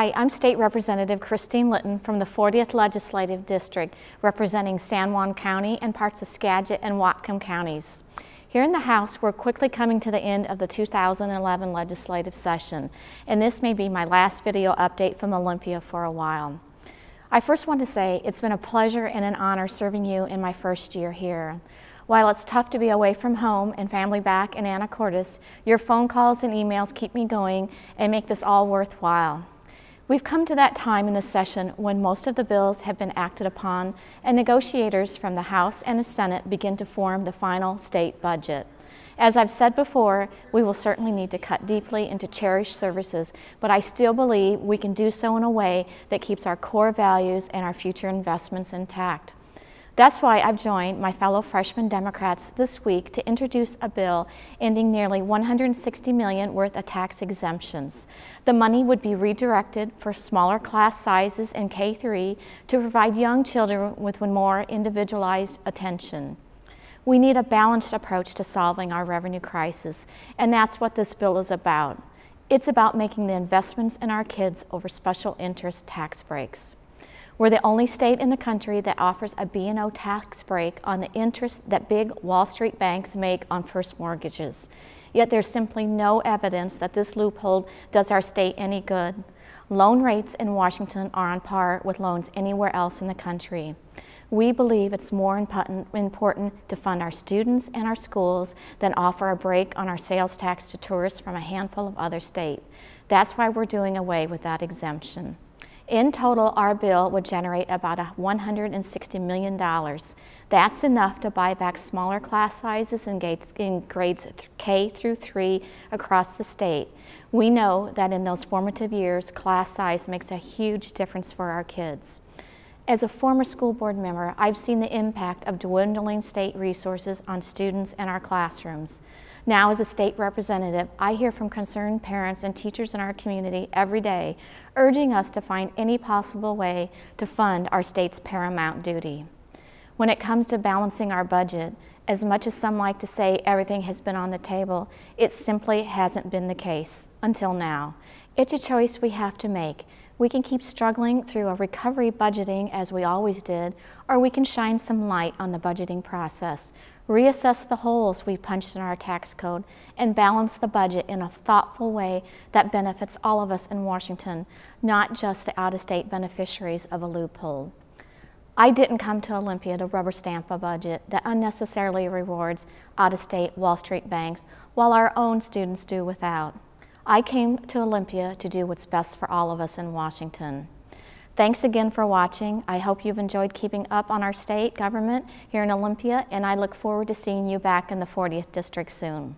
Hi, I'm State Representative Christine Lytton from the 40th Legislative District, representing San Juan County and parts of Skagit and Whatcom counties. Here in the House, we're quickly coming to the end of the 2011 legislative session, and this may be my last video update from Olympia for a while. I first want to say it's been a pleasure and an honor serving you in my first year here. While it's tough to be away from home and family back in Anacortes, your phone calls and emails keep me going and make this all worthwhile. We've come to that time in the session when most of the bills have been acted upon and negotiators from the House and the Senate begin to form the final state budget. As I've said before, we will certainly need to cut deeply into cherished services, but I still believe we can do so in a way that keeps our core values and our future investments intact. That's why I've joined my fellow freshman Democrats this week to introduce a bill ending nearly $160 million worth of tax exemptions. The money would be redirected for smaller class sizes in K-3 to provide young children with more individualized attention. We need a balanced approach to solving our revenue crisis, and that's what this bill is about. It's about making the investments in our kids over special interest tax breaks. We're the only state in the country that offers a B&O tax break on the interest that big Wall Street banks make on first mortgages. Yet there's simply no evidence that this loophole does our state any good. Loan rates in Washington are on par with loans anywhere else in the country. We believe it's more important to fund our students and our schools than offer a break on our sales tax to tourists from a handful of other states. That's why we're doing away with that exemption. In total, our bill would generate about $160 million. That's enough to buy back smaller class sizes in grades K through 3 across the state. We know that in those formative years, class size makes a huge difference for our kids. As a former school board member, I've seen the impact of dwindling state resources on students in our classrooms. Now, as a state representative, I hear from concerned parents and teachers in our community every day, urging us to find any possible way to fund our state's paramount duty. When it comes to balancing our budget, as much as some like to say everything has been on the table, it simply hasn't been the case until now. It's a choice we have to make. We can keep struggling through a recovery budgeting as we always did, or we can shine some light on the budgeting process, reassess the holes we've punched in our tax code, and balance the budget in a thoughtful way that benefits all of us in Washington, not just the out-of-state beneficiaries of a loophole. I didn't come to Olympia to rubber stamp a budget that unnecessarily rewards out-of-state Wall Street banks while our own students do without. I came to Olympia to do what's best for all of us in Washington. Thanks again for watching. I hope you've enjoyed keeping up on our state government here in Olympia, and I look forward to seeing you back in the 40th District soon.